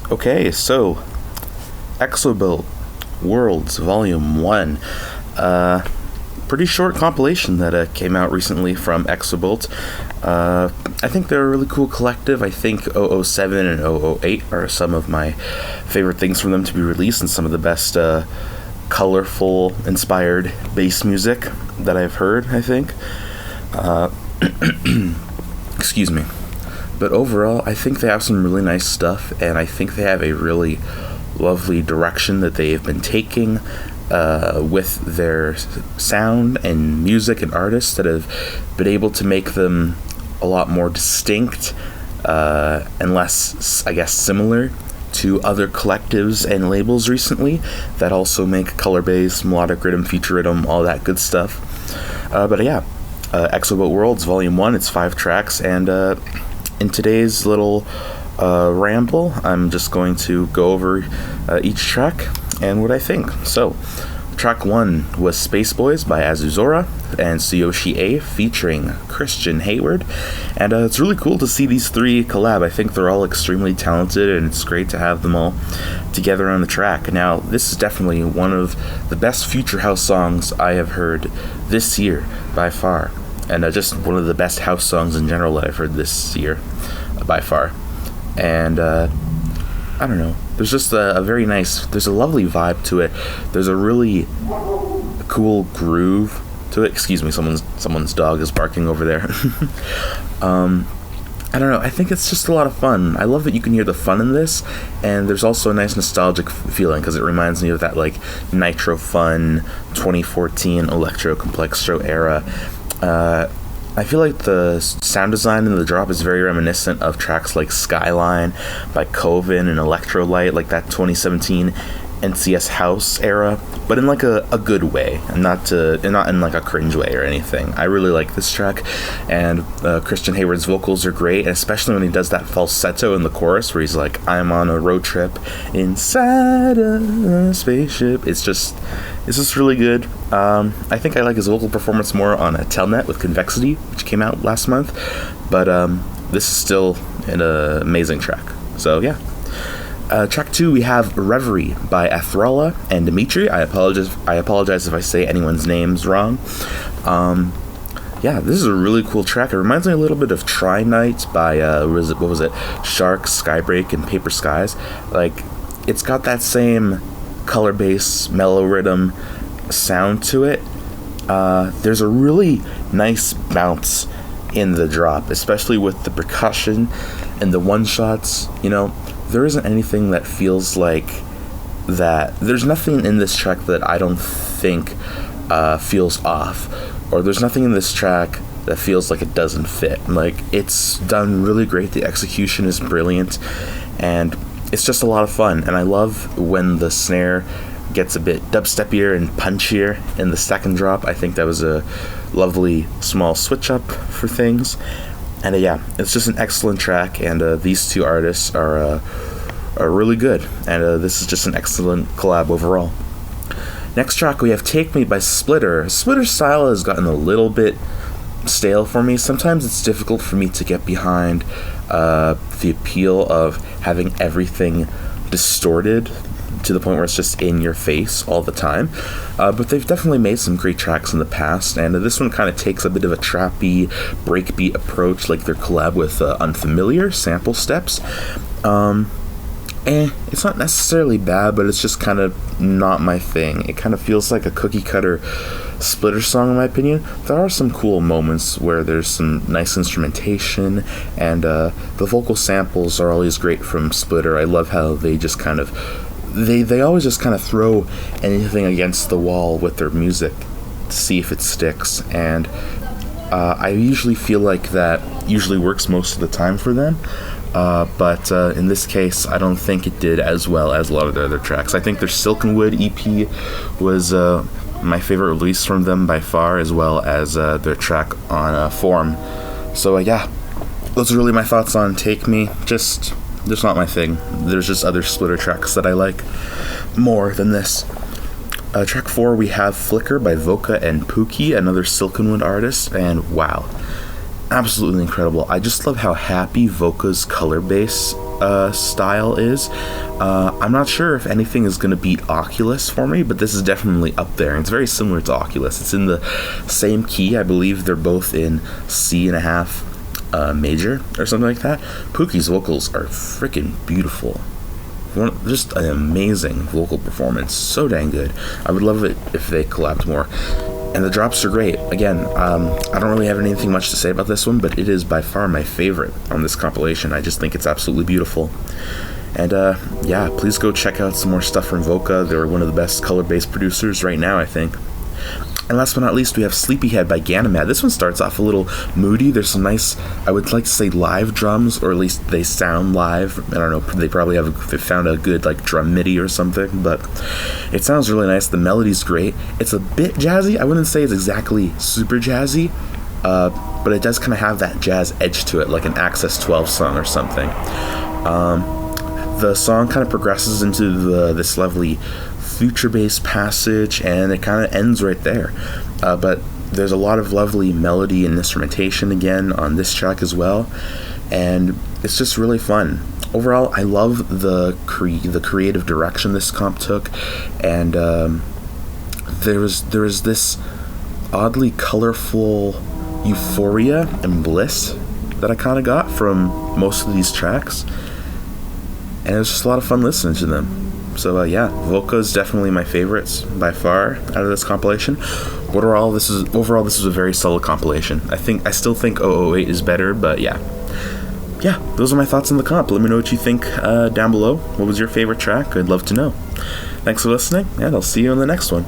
Okay, so Exobolt Worlds Volume 1. Pretty short compilation that came out recently from Exobolt. I think they're a really cool collective. I think 007 and 008 are some of my favorite things from them to be released, and some of the best colorful, inspired bass music that I've heard, I think. Excuse me. But overall, I think they have some really nice stuff, and I think they have a really lovely direction that they've been taking with their sound and music and artists that have been able to make them a lot more distinct and less, I guess, similar to other collectives and labels recently that also make color bass, melodic rhythm, feature rhythm, all that good stuff. But yeah, Exobolt Worlds Volume 1, it's 5 tracks, and in today's little ramble, I'm just going to go over each track and what I think. So, track 1 was Space Boys by Azuzora and Tsuyoshi A featuring Christian Hayward, and it's really cool to see these three collab. I think they're all extremely talented, and it's great to have them all together on the track. Now, this is definitely one of the best Future House songs I have heard this year, by far, and just one of the best house songs in general that I've heard this year, by far. And I don't know, there's just a very nice, there's a lovely vibe to it. There's a really cool groove to it. Excuse me, someone's dog is barking over there. I don't know, I think it's just a lot of fun. I love that you can hear the fun in this, and there's also a nice nostalgic feeling because it reminds me of that like Nitro Fun 2014 Electro Complextro era. I feel like the sound design in the drop is very reminiscent of tracks like Skyline by Coven and Electrolyte, like that 2017 NCS House era, but in like a good way, and not in like a cringe way or anything. I really like this track, and Christian Hayward's vocals are great, and especially when he does that falsetto in the chorus where he's like, "I'm on a road trip inside a spaceship." It's just really good. I think I like his vocal performance more on a Telnet with Convexity, which came out last month, but this is still an amazing track. So yeah. Track 2, we have Reverie by Athrala and Dimitri. I apologize if I say anyone's names wrong. Yeah, this is a really cool track. It reminds me a little bit of Try Night by what was it? Shark, Skybreak, and Paper Skies. Like, it's got that same color bass, mellow rhythm sound to it. There's a really nice bounce in the drop, especially with the percussion and the one shots. You know, there isn't anything that feels like that. There's nothing in this track that I don't think feels off, or there's nothing in this track that feels like it doesn't fit. Like, it's done really great. The execution is brilliant, and it's just a lot of fun. And I love when the snare gets a bit dubstepier and punchier in the second drop. I think that was a lovely small switch up for things. And yeah, it's just an excellent track, and these two artists are really good, and this is just an excellent collab overall. Next track, we have Take Me by Splitter. Splitter's style has gotten a little bit stale for me. Sometimes it's difficult for me to get behind the appeal of having everything distorted to the point where it's just in your face all the time, but they've definitely made some great tracks in the past, and this one kind of takes a bit of a trappy breakbeat approach, like their collab with Unfamiliar, Sample Steps. It's not necessarily bad, but it's just kind of not my thing. It kind of feels like a cookie cutter Splitter song, in my opinion. There are some cool moments where there's some nice instrumentation, and the vocal samples are always great from Splitter. I love how they just kind of They always just kind of throw anything against the wall with their music to see if it sticks, and I usually feel like that usually works most of the time for them, but in this case, I don't think it did as well as a lot of their other tracks. I think their Silkenwood EP was my favorite release from them by far, as well as their track on Form. So yeah, those are really my thoughts on Take Me. Just not my thing. There's just other Splitter tracks that I like more than this. Track 4, we have Flicker by Voka and Pookie, another Silkenwood artist, and wow, absolutely incredible. I just love how happy Voka's color bass style is. I'm not sure if anything is going to beat Oculus for me, but this is definitely up there. And it's very similar to Oculus. It's in the same key. I believe they're both in C&a-half major or something like that. Pookie's vocals are freaking beautiful. Just an amazing vocal performance. So dang good. I would love it if they collabed more. And the drops are great. Again, I don't really have anything much to say about this one, but it is by far my favorite on this compilation. I just think it's absolutely beautiful. And yeah, please go check out some more stuff from Voca. They're one of the best color-based producers right now, I think. And last but not least, we have Sleepyhead by Ganymede. This one starts off a little moody. There's some nice, I would like to say live drums, or at least they sound live. I don't know, they probably they found a good like drum MIDI or something, but it sounds really nice. The melody's great. It's a bit jazzy. I wouldn't say it's exactly super jazzy, but it does kind of have that jazz edge to it, like an Access 12 song or something. The song kind of progresses into this lovely future-based passage, and it kind of ends right there. But there's a lot of lovely melody and instrumentation again on this track as well, and it's just really fun. Overall, I love the creative direction this comp took, and there was this oddly colorful euphoria and bliss that I kind of got from most of these tracks, and it was just a lot of fun listening to them. So yeah, Voca is definitely my favorites by far out of this compilation. Overall, this is a very solid compilation. I still think 008 is better, but yeah, those are my thoughts on the comp. Let me know what you think down below. What was your favorite track? I'd love to know. Thanks for listening, and I'll see you on the next one.